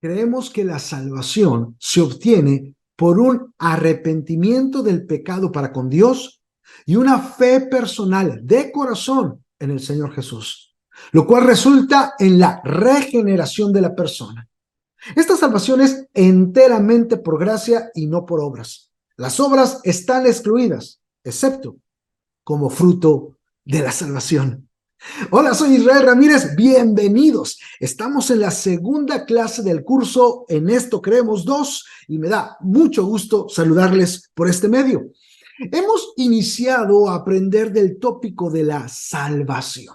Creemos que la salvación se obtiene por un arrepentimiento del pecado para con Dios y una fe personal de corazón en el Señor Jesús, lo cual resulta en la regeneración de la persona. Esta salvación es enteramente por gracia y no por obras. Las obras están excluidas, excepto como fruto de la salvación. Hola, soy Israel Ramírez, bienvenidos. Estamos en la segunda clase del curso En Esto Creemos 2 y me da mucho gusto saludarles por este medio. Hemos iniciado a aprender del tópico de la salvación.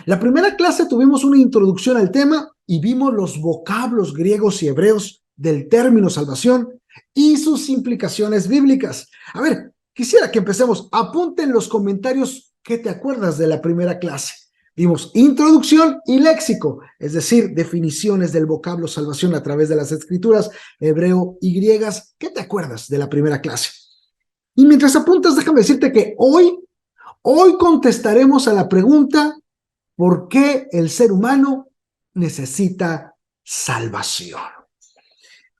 La primera clase tuvimos una introducción al tema y vimos los vocablos griegos y hebreos del término salvación y sus implicaciones bíblicas. A ver, quisiera que empecemos. Apunten en los comentarios qué te acuerdas de la primera clase. Vimos introducción y léxico, es decir, definiciones del vocablo salvación a través de las escrituras hebreo y griegas. ¿Qué te acuerdas de la primera clase? Y mientras apuntas, déjame decirte que hoy contestaremos a la pregunta: ¿por qué el ser humano necesita salvación?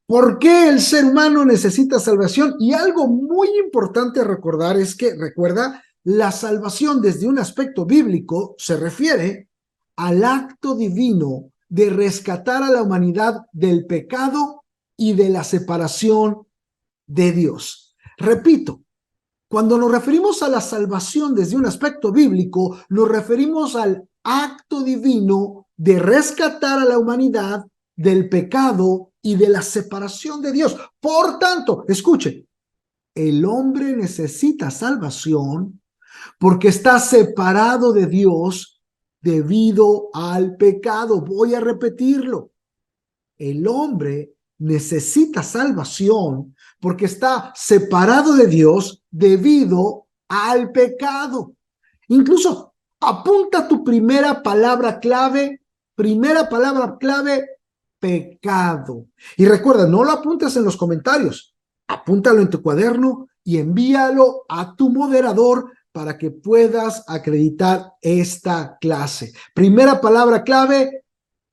¿Por qué el ser humano necesita salvación? Y algo muy importante a recordar es que, recuerda, la salvación desde un aspecto bíblico se refiere al acto divino de rescatar a la humanidad del pecado y de la separación de Dios. Repito, cuando nos referimos a la salvación desde un aspecto bíblico, nos referimos al acto divino de rescatar a la humanidad del pecado y de la separación de Dios. Por tanto, escuche, el hombre necesita salvación porque está separado de Dios debido al pecado. Voy a repetirlo. El hombre necesita salvación porque está separado de Dios debido al pecado. Incluso apunta tu primera palabra clave, pecado. Y recuerda, no lo apuntes en los comentarios, apúntalo en tu cuaderno y envíalo a tu moderador para que puedas acreditar esta clase. Primera palabra clave,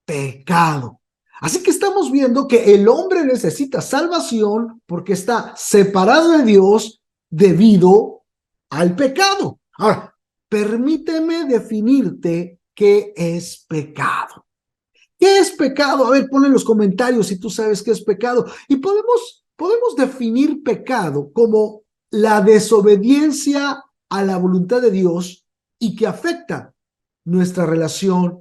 pecado. Así que estamos viendo que el hombre necesita salvación porque está separado de Dios debido al pecado. Ahora, permíteme definirte qué es pecado. ¿Qué es pecado? A ver, pon en los comentarios si tú sabes qué es pecado. Y podemos definir pecado como la desobediencia a la voluntad de Dios y que afecta nuestra relación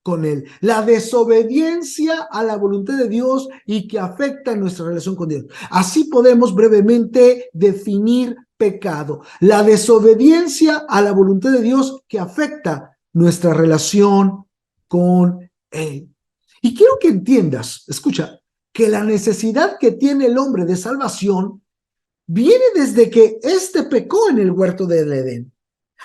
con Él. La desobediencia a la voluntad de Dios y que afecta nuestra relación con Dios. Así podemos brevemente definir pecado. La desobediencia a la voluntad de Dios que afecta nuestra relación con Él. Y quiero que entiendas, escucha, que la necesidad que tiene el hombre de salvación viene desde que éste pecó en el huerto del Edén.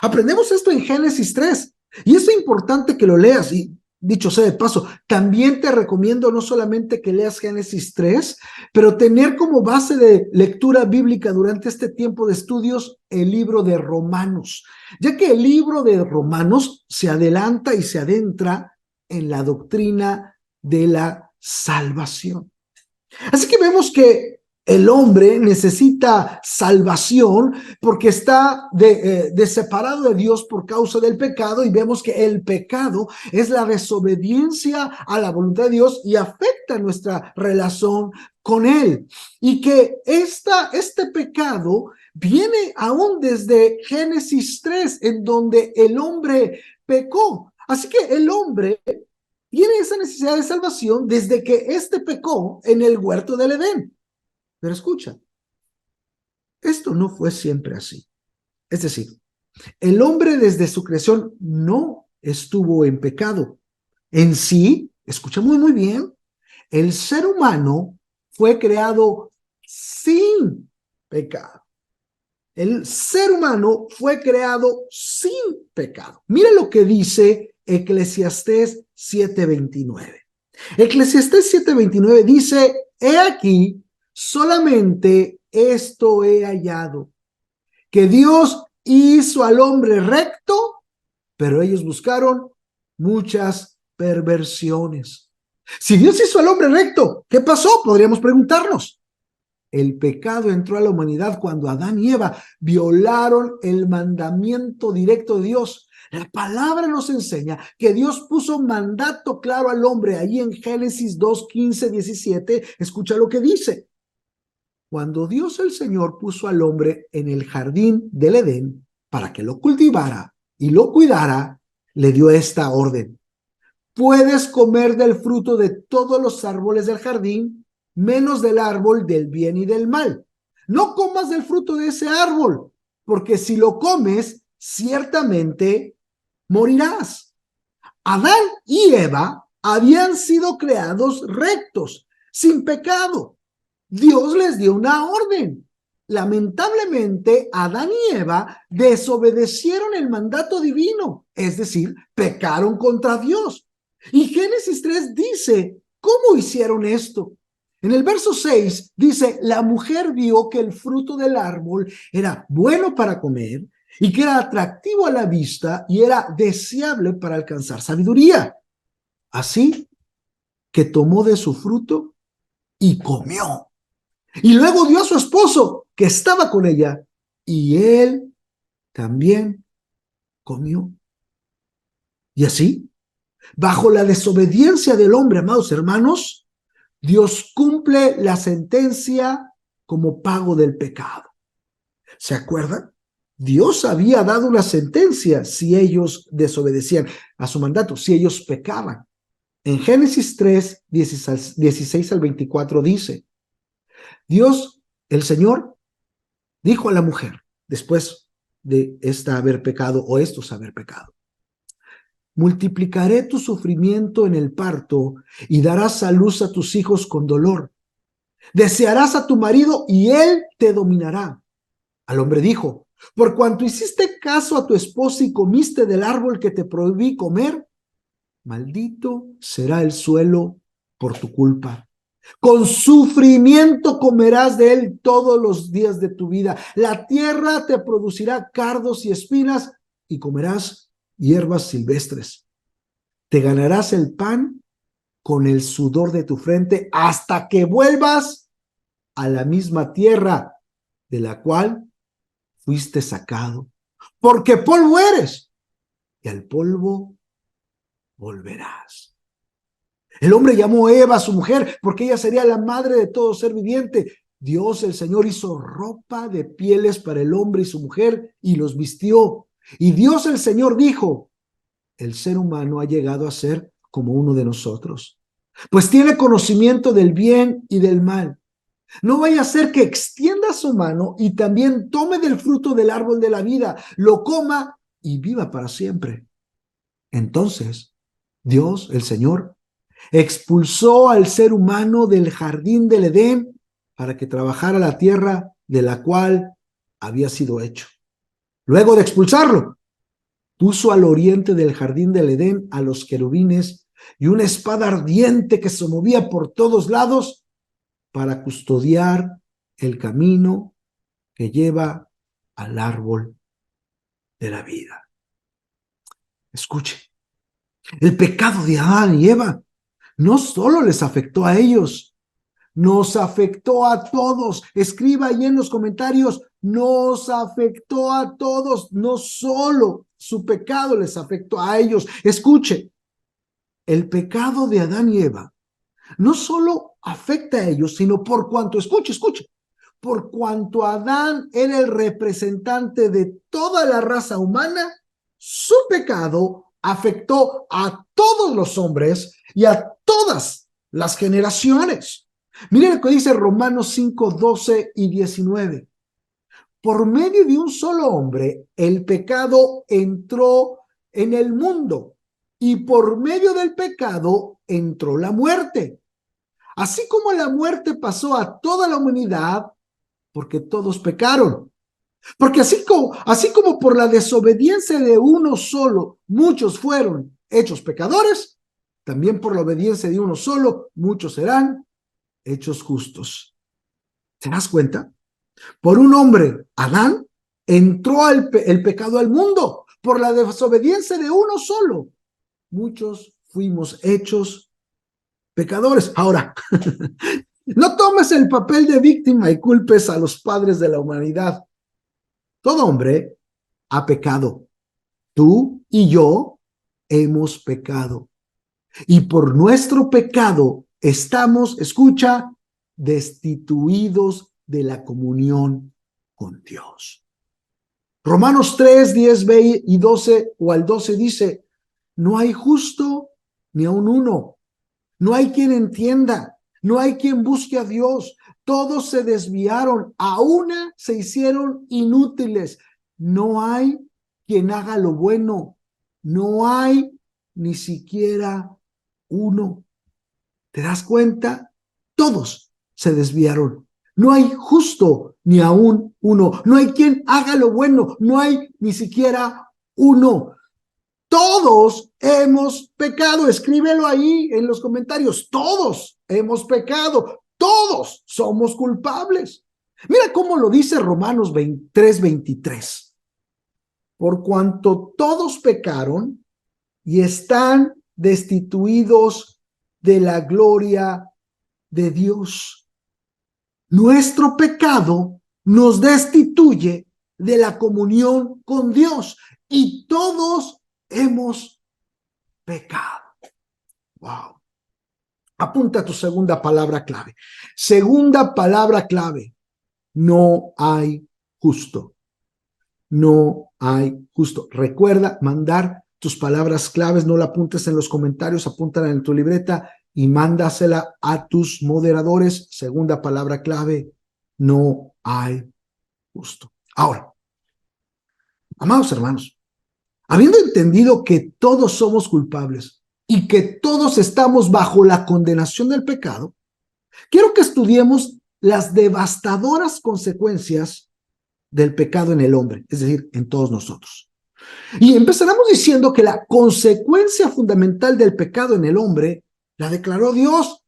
Aprendemos esto en Génesis 3 y es importante que lo leas. Y dicho sea de paso, también te recomiendo no solamente que leas Génesis 3, pero tener como base de lectura bíblica durante este tiempo de estudios el libro de Romanos, ya que el libro de Romanos se adelanta y se adentra en la doctrina de la salvación. Así que vemos que el hombre necesita salvación porque está separado de Dios por causa del pecado, y vemos que el pecado es la desobediencia a la voluntad de Dios y afecta nuestra relación con Él. Y que este pecado viene aún desde Génesis 3, en donde el hombre pecó. Así que el hombre tiene esa necesidad de salvación desde que éste pecó en el huerto del Edén. Pero escucha, esto no fue siempre así. Es decir, el hombre desde su creación no estuvo en pecado. En sí, escucha muy bien, el ser humano fue creado sin pecado. El ser humano fue creado sin pecado. Mira lo que dice Eclesiastés 7:29. Eclesiastés 7:29 dice: he aquí, solamente esto he hallado, que Dios hizo al hombre recto, pero ellos buscaron muchas perversiones. Si Dios hizo al hombre recto, ¿qué pasó? Podríamos preguntarnos. El pecado entró a la humanidad cuando Adán y Eva violaron el mandamiento directo de Dios. La palabra nos enseña que Dios puso un mandato claro al hombre ahí en Génesis 2, 15, 17. Escucha lo que dice. Cuando Dios el Señor puso al hombre en el jardín del Edén para que lo cultivara y lo cuidara, le dio esta orden. Puedes comer del fruto de todos los árboles del jardín, menos del árbol del bien y del mal. No comas del fruto de ese árbol, porque si lo comes, ciertamente morirás. Adán y Eva habían sido creados rectos, sin pecado. Dios les dio una orden. Lamentablemente, Adán y Eva desobedecieron el mandato divino, es decir, pecaron contra Dios. Y Génesis 3 dice, ¿cómo hicieron esto? En el verso 6 dice, la mujer vio que el fruto del árbol era bueno para comer y que era atractivo a la vista y era deseable para alcanzar sabiduría. Así que tomó de su fruto y comió. Y luego dio a su esposo, que estaba con ella, y él también comió. Y así, bajo la desobediencia del hombre, amados hermanos, Dios cumple la sentencia como pago del pecado. ¿Se acuerdan? Dios había dado una sentencia si ellos desobedecían a su mandato, si ellos pecaban. En Génesis 3, 16 al 24 dice, Dios, el Señor, dijo a la mujer, después de esta haber pecado o estos haber pecado, multiplicaré tu sufrimiento en el parto y darás a luz a tus hijos con dolor. Desearás a tu marido y él te dominará. Al hombre dijo, por cuanto hiciste caso a tu esposa y comiste del árbol que te prohibí comer, maldito será el suelo por tu culpa. Con sufrimiento comerás de él todos los días de tu vida. La tierra te producirá cardos y espinas y comerás hierbas silvestres. Te ganarás el pan con el sudor de tu frente hasta que vuelvas a la misma tierra de la cual fuiste sacado. Porque polvo eres y al polvo volverás. El hombre llamó a Eva, su mujer, porque ella sería la madre de todo ser viviente. Dios, el Señor, hizo ropa de pieles para el hombre y su mujer y los vistió. Y Dios, el Señor, dijo, el ser humano ha llegado a ser como uno de nosotros, pues tiene conocimiento del bien y del mal. No vaya a ser que extienda su mano y también tome del fruto del árbol de la vida, lo coma y viva para siempre. Entonces, Dios, el Señor, expulsó al ser humano del jardín del Edén para que trabajara la tierra de la cual había sido hecho. Luego de expulsarlo, puso al oriente del jardín del Edén a los querubines y una espada ardiente que se movía por todos lados para custodiar el camino que lleva al árbol de la vida. Escuche, el pecado de Adán y Eva no solo les afectó a ellos, nos afectó a todos. Escriba ahí en los comentarios, nos afectó a todos, no solo su pecado les afectó a ellos. Escuche, el pecado de Adán y Eva no solo afecta a ellos, sino por cuanto, escuche, por cuanto Adán era el representante de toda la raza humana, su pecado afectó a todos los hombres y a todas las generaciones. Miren lo que dice Romanos 5, 12 y 19. Por medio de un solo hombre, el pecado entró en el mundo y por medio del pecado entró la muerte. Así como la muerte pasó a toda la humanidad, porque todos pecaron. Porque así como por la desobediencia de uno solo, muchos fueron hechos pecadores, también por la obediencia de uno solo, muchos serán hechos justos. ¿Te das cuenta? Por un hombre, Adán, entró el pecado al mundo. Por la desobediencia de uno solo, muchos fuimos hechos pecadores. Ahora, no tomes el papel de víctima y culpes a los padres de la humanidad. Todo hombre ha pecado. Tú y yo hemos pecado. Y por nuestro pecado estamos, escucha, destituidos de la comunión con Dios. Romanos 3, 10 y 12 o al 12 dice, no hay justo ni aun uno, no hay quien entienda, no hay quien busque a Dios, todos se desviaron, a una se hicieron inútiles, no hay quien haga lo bueno, no hay ni siquiera uno. ¿Te das cuenta? Todos se desviaron. No hay justo ni aún uno. No hay quien haga lo bueno. No hay ni siquiera uno. Todos hemos pecado. Escríbelo ahí en los comentarios. Todos hemos pecado. Todos somos culpables. Mira cómo lo dice Romanos 3:23. Por cuanto todos pecaron y están destituidos de la gloria de Dios. Nuestro pecado nos destituye de la comunión con Dios y todos hemos pecado. Wow. Apunta tu segunda palabra clave. Segunda palabra clave. No hay justo. No hay justo. Recuerda mandar tus palabras claves, no la apuntes en los comentarios, apúntala en tu libreta y mándasela a tus moderadores. Segunda palabra clave, no hay justo. Ahora, amados hermanos, habiendo entendido que todos somos culpables y que todos estamos bajo la condenación del pecado, quiero que estudiemos las devastadoras consecuencias del pecado en el hombre, es decir, en todos nosotros. Y empezaremos diciendo que la consecuencia fundamental del pecado en el hombre la declaró Dios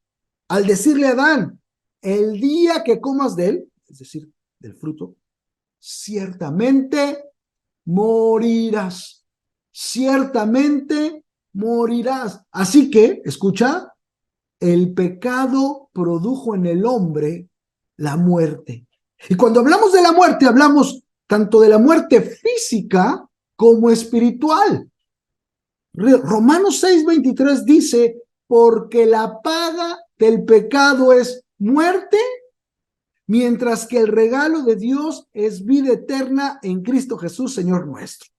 al decirle a Adán, el día que comas de él, es decir, del fruto, ciertamente morirás. Ciertamente morirás. Así que, escucha, el pecado produjo en el hombre la muerte. Y cuando hablamos de la muerte, hablamos tanto de la muerte física como espiritual. Romanos 6:23 dice, porque la paga del pecado es muerte, mientras que el regalo de Dios es vida eterna en Cristo Jesús, Señor nuestro.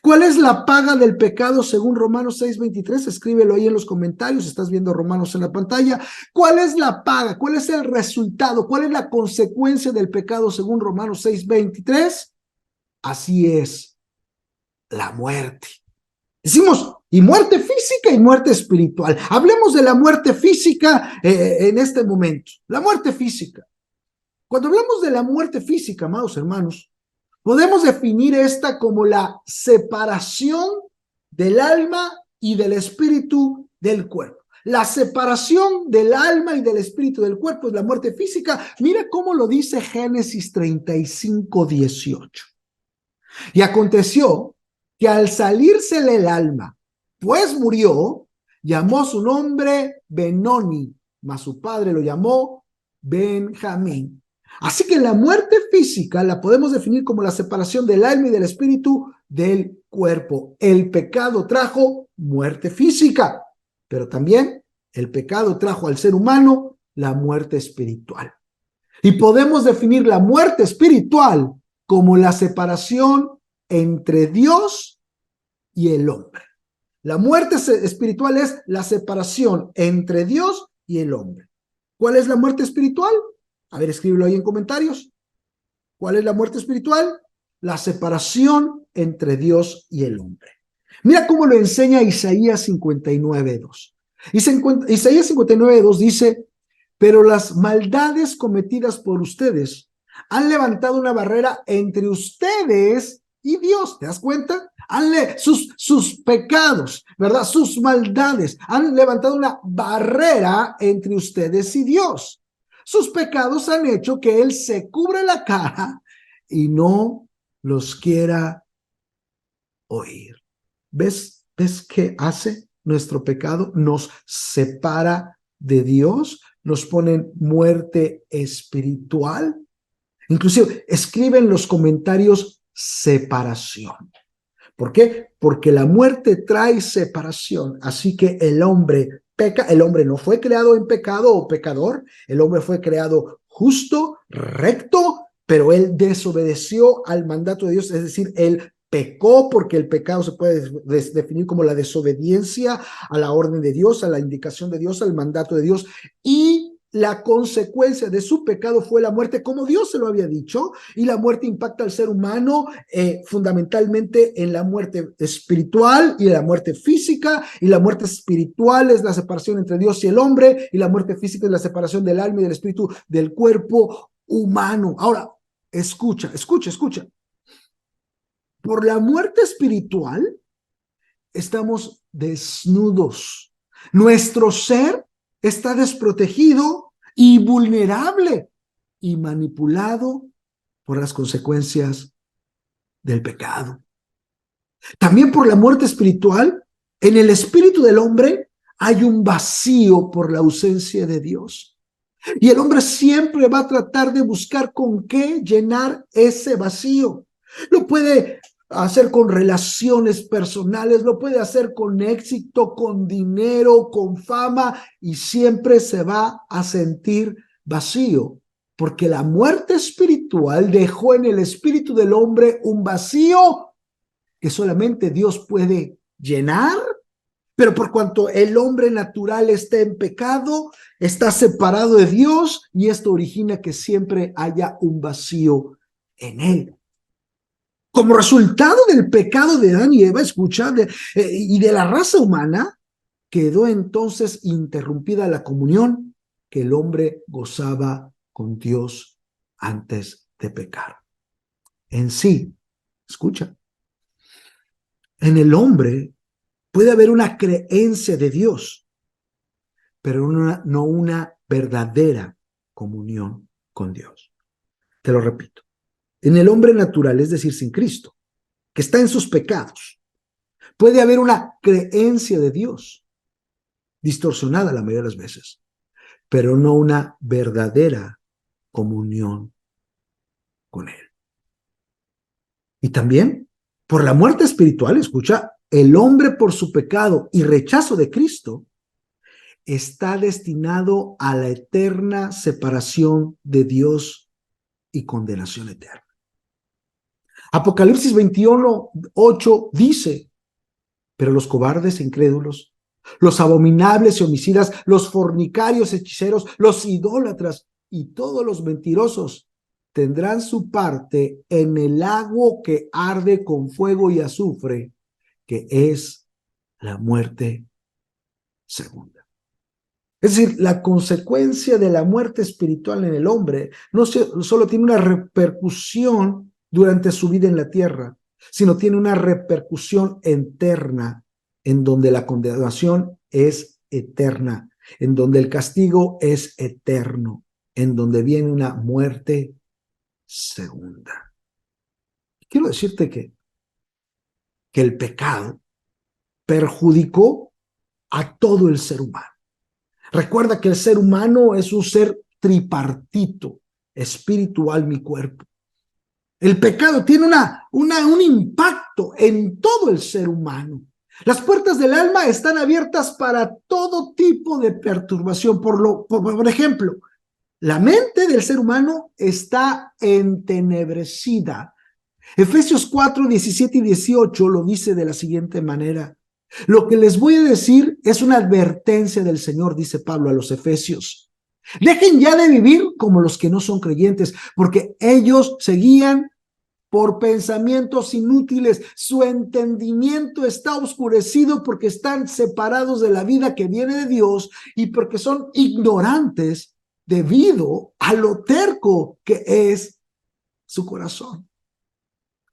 ¿Cuál es la paga del pecado según Romanos 6:23? Escríbelo ahí en los comentarios, estás viendo Romanos en la pantalla. ¿Cuál es la paga? ¿Cuál es el resultado? ¿Cuál es la consecuencia del pecado según Romanos 6:23? Así es, la muerte. Decimos, y muerte física y muerte espiritual. Hablemos de la muerte física en este momento. La muerte física. Cuando hablamos de la muerte física, amados hermanos, podemos definir esta como la separación del alma y del espíritu del cuerpo. La separación del alma y del espíritu del cuerpo es la muerte física. Mira cómo lo dice Génesis 35:18. Y aconteció que al salírsele el alma, pues murió, llamó su nombre Benoni, mas su padre lo llamó Benjamín. Así que la muerte física la podemos definir como la separación del alma y del espíritu del cuerpo. El pecado trajo muerte física, pero también el pecado trajo al ser humano la muerte espiritual. Y podemos definir la muerte espiritual como la separación entre Dios y el hombre. La muerte espiritual es la separación entre Dios y el hombre. ¿Cuál es la muerte espiritual? A ver, escríbelo ahí en comentarios. ¿Cuál es la muerte espiritual? La separación entre Dios y el hombre. Mira cómo lo enseña Isaías 59:2. Isaías 59:2 dice, pero las maldades cometidas por ustedes han levantado una barrera entre ustedes y Dios. ¿Te das cuenta? Sus pecados, ¿verdad? Sus maldades han levantado una barrera entre ustedes y Dios. Sus pecados han hecho que Él se cubre la cara y no los quiera oír. ¿Ves qué hace nuestro pecado? Nos separa de Dios nos ponen muerte espiritual. Inclusive escriben los comentarios separación. ¿Por qué? Porque la muerte trae separación. Así que el hombre peca. El hombre no fue creado en pecado o pecador. El hombre fue creado justo, recto, pero él desobedeció al mandato de Dios. Es decir, él pecó, porque el pecado se puede definir como la desobediencia a la orden de Dios, a la indicación de Dios, al mandato de Dios. Y la consecuencia de su pecado fue la muerte, como Dios se lo había dicho, y la muerte impacta al ser humano fundamentalmente en la muerte espiritual y en la muerte física, y la muerte espiritual es la separación entre Dios y el hombre, y la muerte física es la separación del alma y del espíritu del cuerpo humano. Ahora, escucha. Por la muerte espiritual estamos desnudos. Nuestro ser está desprotegido y vulnerable y manipulado por las consecuencias del pecado. También por la muerte espiritual, en el espíritu del hombre hay un vacío por la ausencia de Dios. Y el hombre siempre va a tratar de buscar con qué llenar ese vacío. Lo puede hacer con relaciones personales, lo puede hacer con éxito, con dinero, con fama, y siempre se va a sentir vacío, porque la muerte espiritual dejó en el espíritu del hombre un vacío que solamente Dios puede llenar. Pero por cuanto el hombre natural está en pecado, está separado de Dios, y esto origina que siempre haya un vacío en él. Como resultado del pecado de Adán y Eva, y de la raza humana, quedó entonces interrumpida la comunión que el hombre gozaba con Dios antes de pecar. En sí, escucha, en el hombre puede haber una creencia de Dios, pero no una verdadera comunión con Dios. Te lo repito. En el hombre natural, es decir, sin Cristo, que está en sus pecados, puede haber una creencia de Dios, distorsionada la mayoría de las veces, pero no una verdadera comunión con Él. Y también, por la muerte espiritual, escucha, el hombre por su pecado y rechazo de Cristo está destinado a la eterna separación de Dios y condenación eterna. Apocalipsis 21:8 dice: pero los cobardes e incrédulos, los abominables y homicidas, los fornicarios, hechiceros, los idólatras y todos los mentirosos tendrán su parte en el lago que arde con fuego y azufre, que es la muerte segunda. Es decir, la consecuencia de la muerte espiritual en el hombre no solo tiene una repercusión durante su vida en la tierra, sino tiene una repercusión eterna, en donde la condenación es eterna, en donde el castigo es eterno, en donde viene una muerte segunda. Quiero decirte que el pecado perjudicó a todo el ser humano. Recuerda que el ser humano es un ser tripartito: espíritu, alma y cuerpo. El pecado tiene un impacto en todo el ser humano. Las puertas del alma están abiertas para todo tipo de perturbación. Por ejemplo, la mente del ser humano está entenebrecida. Efesios 4:17 y 18 lo dice de la siguiente manera: lo que les voy a decir es una advertencia del Señor, dice Pablo a los efesios. Dejen ya de vivir como los que no son creyentes, porque ellos seguían por pensamientos inútiles. Su entendimiento está oscurecido porque están separados de la vida que viene de Dios y porque son ignorantes debido a lo terco que es su corazón.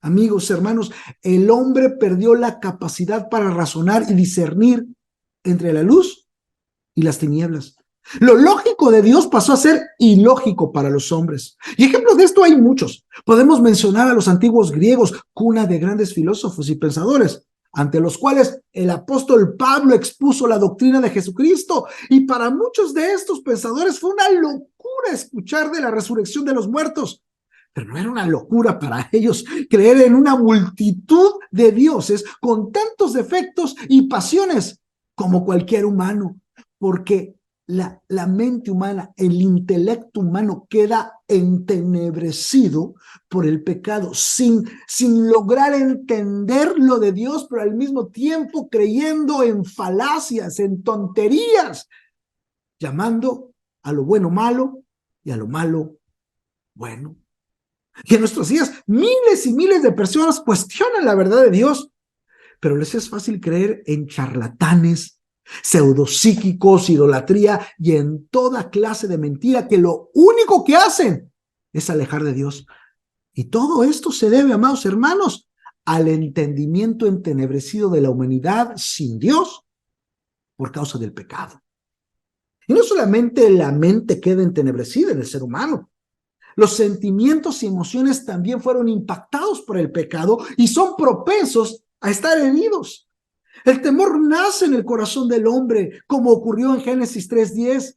Amigos, hermanos, el hombre perdió la capacidad para razonar y discernir entre la luz y las tinieblas. Lo lógico de Dios pasó a ser ilógico para los hombres. Y ejemplos de esto hay muchos. Podemos mencionar a los antiguos griegos, cuna de grandes filósofos y pensadores. ante los cuales el apóstol Pablo expuso la doctrina de Jesucristo. Y para muchos de estos pensadores fue una locura escuchar de la resurrección de los muertos. Pero no era una locura para ellos creer en una multitud de dioses con tantos defectos y pasiones como cualquier humano, porque la mente humana, el intelecto humano queda entenebrecido por el pecado, sin lograr entender lo de Dios, pero al mismo tiempo creyendo en falacias, en tonterías, llamando a lo bueno malo y a lo malo bueno. Y en nuestros días, miles y miles de personas cuestionan la verdad de Dios, pero les es fácil creer en charlatanes, pseudopsíquicos, idolatría y en toda clase de mentira que lo único que hacen es alejar de Dios. Y todo esto se debe, amados hermanos, al entendimiento entenebrecido de la humanidad sin Dios por causa del pecado. Y no solamente la mente queda entenebrecida en el ser humano, los sentimientos y emociones también fueron impactados por el pecado y son propensos a estar heridos. El temor nace en el corazón del hombre, como ocurrió en Génesis 3:10.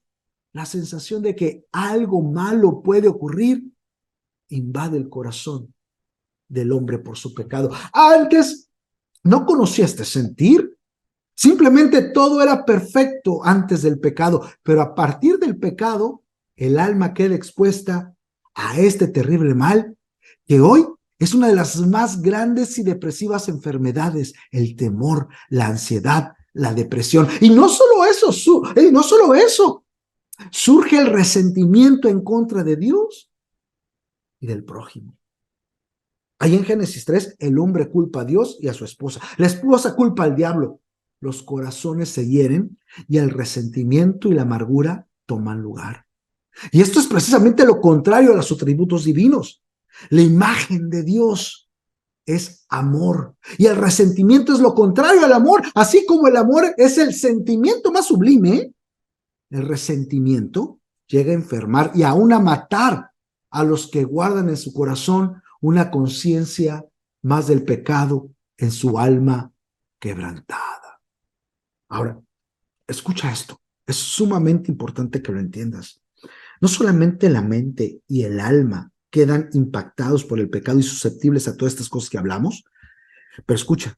La sensación de que algo malo puede ocurrir invade el corazón del hombre por su pecado. Antes no conocía este sentir. Simplemente todo era perfecto antes del pecado, pero a partir del pecado, el alma queda expuesta a este terrible mal que hoy es una de las más grandes y depresivas enfermedades: el temor, la ansiedad, la depresión. Y no solo eso, surge el resentimiento en contra de Dios y del prójimo. Ahí en Génesis 3, el hombre culpa a Dios y a su esposa. La esposa culpa al diablo. Los corazones se hieren y el resentimiento y la amargura toman lugar. Y esto es precisamente lo contrario a los atributos divinos. La imagen de Dios es amor y el resentimiento es lo contrario al amor. Así como el amor es el sentimiento más sublime, el resentimiento llega a enfermar y aún a matar a los que guardan en su corazón una conciencia más del pecado en su alma quebrantada. Ahora, escucha esto. Es sumamente importante que lo entiendas. No solamente la mente y el alma quedan impactados por el pecado y susceptibles a todas estas cosas que hablamos, pero escucha,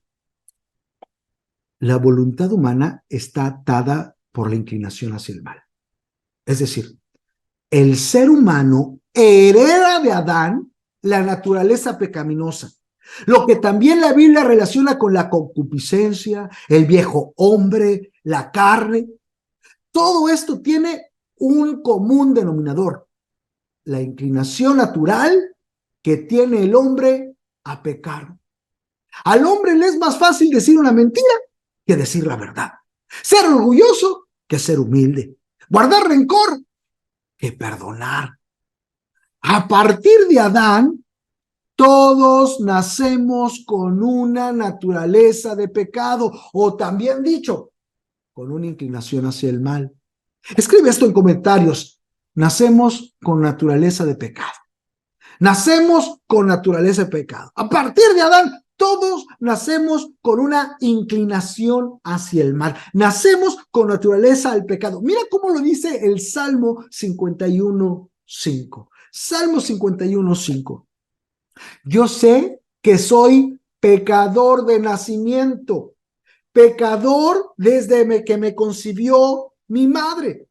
la voluntad humana está atada por la inclinación hacia el mal. Es decir, el ser humano hereda de Adán la naturaleza pecaminosa, lo que también la Biblia relaciona con la concupiscencia, el viejo hombre, la carne. Todo esto tiene un común denominador: la inclinación natural que tiene el hombre a pecar. Al hombre le es más fácil decir una mentira que decir la verdad, ser orgulloso que ser humilde, guardar rencor que perdonar. A partir de Adán, todos nacemos con una naturaleza de pecado, o también dicho, con una inclinación hacia el mal. Escribe esto en comentarios: nacemos con naturaleza de pecado. Nacemos con naturaleza de pecado. A partir de Adán, todos nacemos con una inclinación hacia el mal. Nacemos con naturaleza al pecado. Mira cómo lo dice el Salmo 51:5. Salmo 51:5. Yo sé que soy pecador de nacimiento, pecador desde que me concibió mi madre.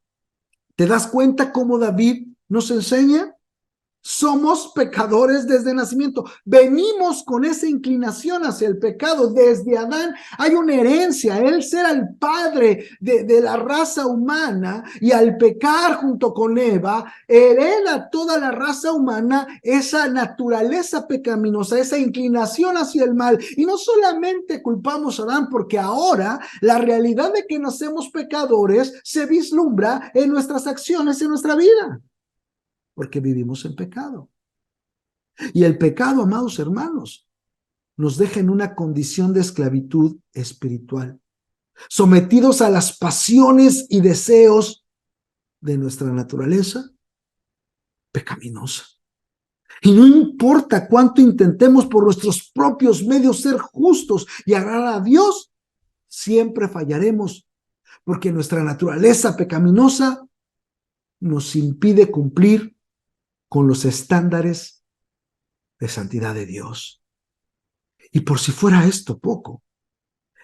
¿Te das cuenta cómo David nos enseña? Somos pecadores desde nacimiento. Venimos con esa inclinación hacia el pecado. Desde Adán hay una herencia. Él será el padre de la raza humana, y al pecar junto con Eva, hereda toda la raza humana esa naturaleza pecaminosa, esa inclinación hacia el mal. Y no solamente culpamos a Adán, porque ahora la realidad de que nacemos pecadores se vislumbra en nuestras acciones, en nuestra vida, porque vivimos en pecado. Y el pecado, amados hermanos, nos deja en una condición de esclavitud espiritual, sometidos a las pasiones y deseos de nuestra naturaleza pecaminosa. Y no importa cuánto intentemos por nuestros propios medios ser justos y agradar a Dios, siempre fallaremos, porque nuestra naturaleza pecaminosa nos impide cumplir con los estándares de santidad de Dios. Y por si fuera esto poco,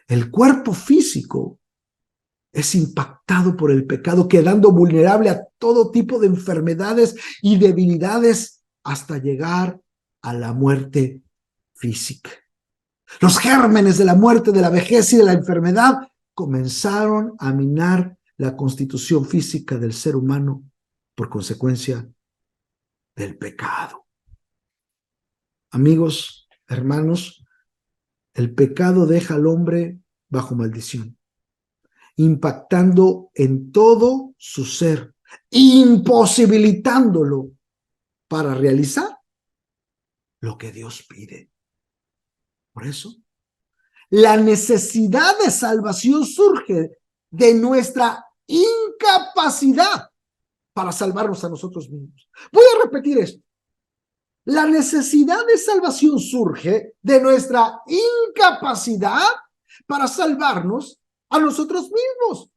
el cuerpo físico es impactado por el pecado, quedando vulnerable a todo tipo de enfermedades y debilidades hasta llegar a la muerte física. Los gérmenes de la muerte, de la vejez y de la enfermedad comenzaron a minar la constitución física del ser humano por consecuencia del pecado. Amigos, hermanos, el pecado deja al hombre bajo maldición, impactando en todo su ser, imposibilitándolo para realizar lo que Dios pide. Por eso, la necesidad de salvación surge de nuestra incapacidad para salvarnos a nosotros mismos. Voy a repetir esto. La necesidad de salvación surge de nuestra incapacidad para salvarnos a nosotros mismos.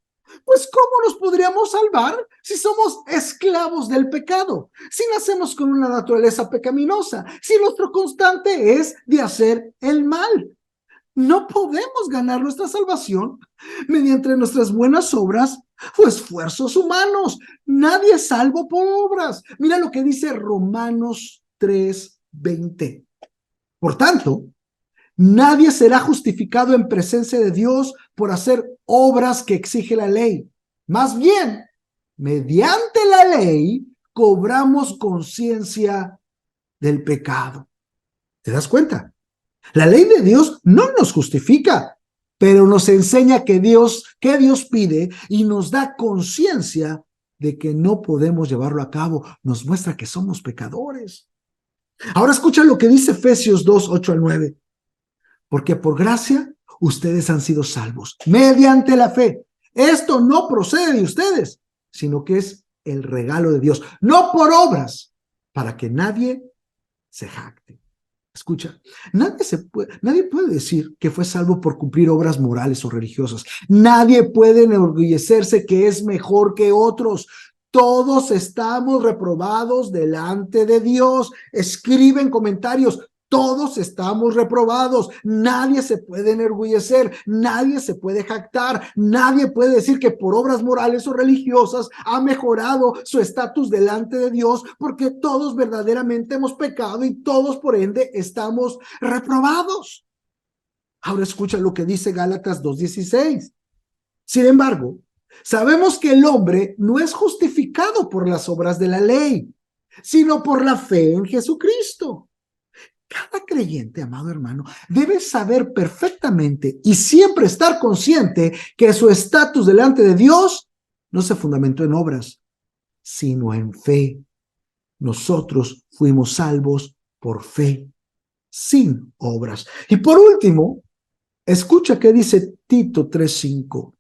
Pues, ¿cómo nos podríamos salvar si somos esclavos del pecado? Si nacemos con una naturaleza pecaminosa, si nuestro constante es de hacer el mal. No podemos ganar nuestra salvación mediante nuestras buenas obras o esfuerzos humanos. Nadie es salvo por obras. Mira lo que dice Romanos 3:20. Por tanto, nadie será justificado en presencia de Dios por hacer obras que exige la ley. Más bien, mediante la ley, cobramos conciencia del pecado. ¿Te das cuenta? La ley de Dios no nos justifica, pero nos enseña que Dios pide y nos da conciencia de que no podemos llevarlo a cabo. Nos muestra que somos pecadores. Ahora escucha lo que dice Efesios 2:8-9. Porque por gracia ustedes han sido salvos mediante la fe. Esto no procede de ustedes, sino que es el regalo de Dios, no por obras, para que nadie se jacte. Escucha, nadie puede decir que fue salvo por cumplir obras morales o religiosas. Nadie puede enorgullecerse que es mejor que otros. Todos estamos reprobados delante de Dios. Escribe en comentarios. Todos estamos reprobados. Nadie se puede enorgullecer, nadie se puede jactar, nadie puede decir que por obras morales o religiosas ha mejorado su estatus delante de Dios, porque todos verdaderamente hemos pecado y todos por ende estamos reprobados. Ahora escucha lo que dice Gálatas 2:16. Sin embargo, sabemos que el hombre no es justificado por las obras de la ley, sino por la fe en Jesucristo. Cada creyente, amado hermano, debe saber perfectamente y siempre estar consciente que su estatus delante de Dios no se fundamentó en obras, sino en fe. Nosotros fuimos salvos por fe, sin obras. Y por último, escucha qué dice Tito 3:5.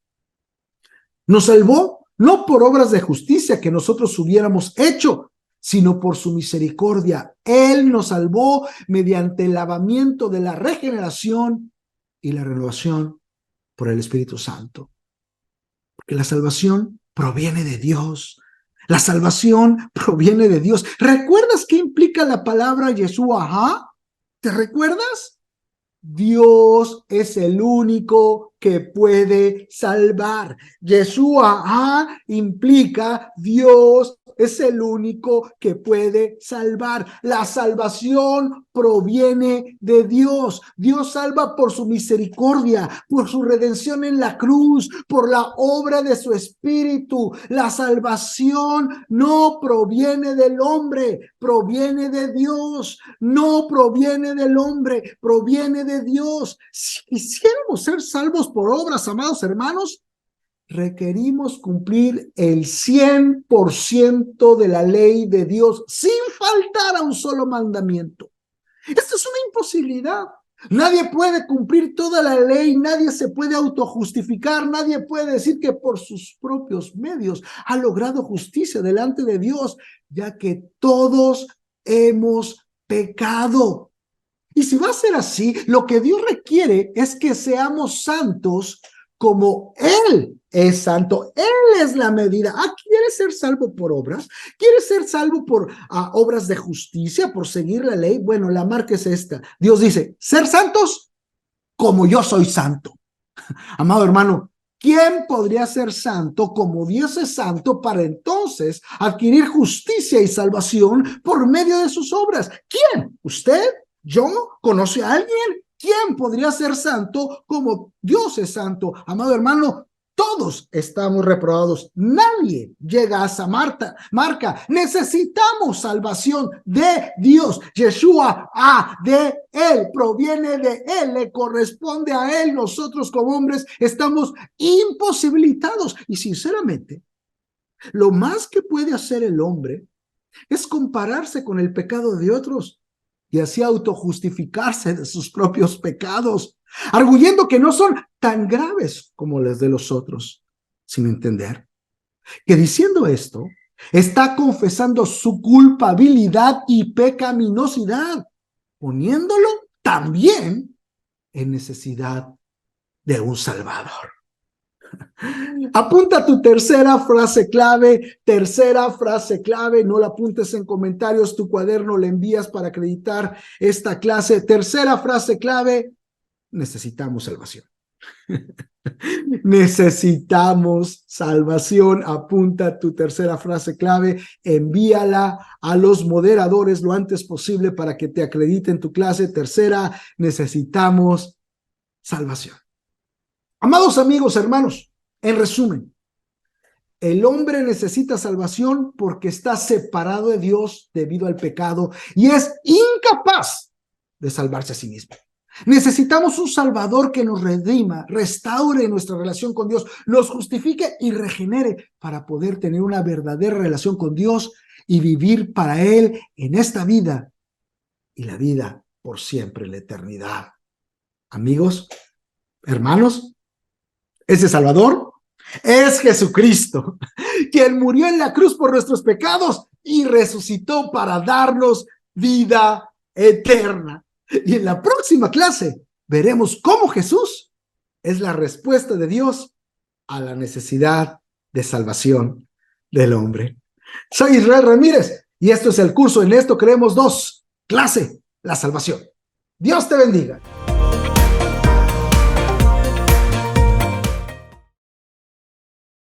Nos salvó no por obras de justicia que nosotros hubiéramos hecho, sino por su misericordia. Él nos salvó mediante el lavamiento de la regeneración y la renovación por el Espíritu Santo. Porque la salvación proviene de Dios. La salvación proviene de Dios. ¿Recuerdas qué implica la palabra Yeshua? ¿Te recuerdas? Dios es el único que puede salvar. Yeshua implica Dios es el único que puede salvar. La salvación proviene de Dios. Dios salva por su misericordia, por su redención en la cruz, por la obra de su Espíritu. La salvación no proviene del hombre, proviene de Dios. No proviene del hombre, proviene de Dios. Si quisiéramos ser salvos por obras, amados hermanos, requerimos cumplir el 100% de la ley de Dios sin faltar a un solo mandamiento. Esto es una imposibilidad. Nadie puede cumplir toda la ley, nadie se puede autojustificar, nadie puede decir que por sus propios medios ha logrado justicia delante de Dios, ya que todos hemos pecado. Y si va a ser así, lo que Dios requiere es que seamos santos como Él es santo. Él es la medida. ¿Quieres ser salvo por obras? ¿Quieres ser salvo por obras de justicia, por seguir la ley? Bueno, la marca es esta. Dios dice, ser santos como yo soy santo. Amado hermano, ¿quién podría ser santo como Dios es santo para entonces adquirir justicia y salvación por medio de sus obras? ¿Quién? ¿Usted? ¿Yo? ¿Conoce a alguien? ¿Quién podría ser santo como Dios es santo? Amado hermano, todos estamos reprobados. Nadie llega a esa marca. Necesitamos salvación de Dios. Yeshua, de Él, proviene de Él, le corresponde a Él. Nosotros como hombres estamos imposibilitados. Y sinceramente, lo más que puede hacer el hombre es compararse con el pecado de otros y así autojustificarse de sus propios pecados, arguyendo que no son tan graves como los de los otros, sin entender que diciendo esto, está confesando su culpabilidad y pecaminosidad, poniéndolo también en necesidad de un Salvador. Apunta tu tercera frase clave, no la apuntes en comentarios, tu cuaderno le envías para acreditar esta clase. Tercera frase clave, necesitamos salvación. Necesitamos salvación. Apunta tu tercera frase clave, envíala a los moderadores lo antes posible para que te acrediten tu clase. Tercera, necesitamos salvación. Amados amigos, hermanos, en resumen, el hombre necesita salvación porque está separado de Dios debido al pecado y es incapaz de salvarse a sí mismo. Necesitamos un Salvador que nos redima, restaure nuestra relación con Dios, nos justifique y regenere para poder tener una verdadera relación con Dios y vivir para Él en esta vida y la vida por siempre, la eternidad. Amigos, hermanos, ese Salvador es Jesucristo, quien murió en la cruz por nuestros pecados y resucitó para darnos vida eterna. Y en la próxima clase veremos cómo Jesús es la respuesta de Dios a la necesidad de salvación del hombre. Soy Israel Ramírez y esto es el curso En Esto Creemos 2, clase, la salvación. Dios te bendiga.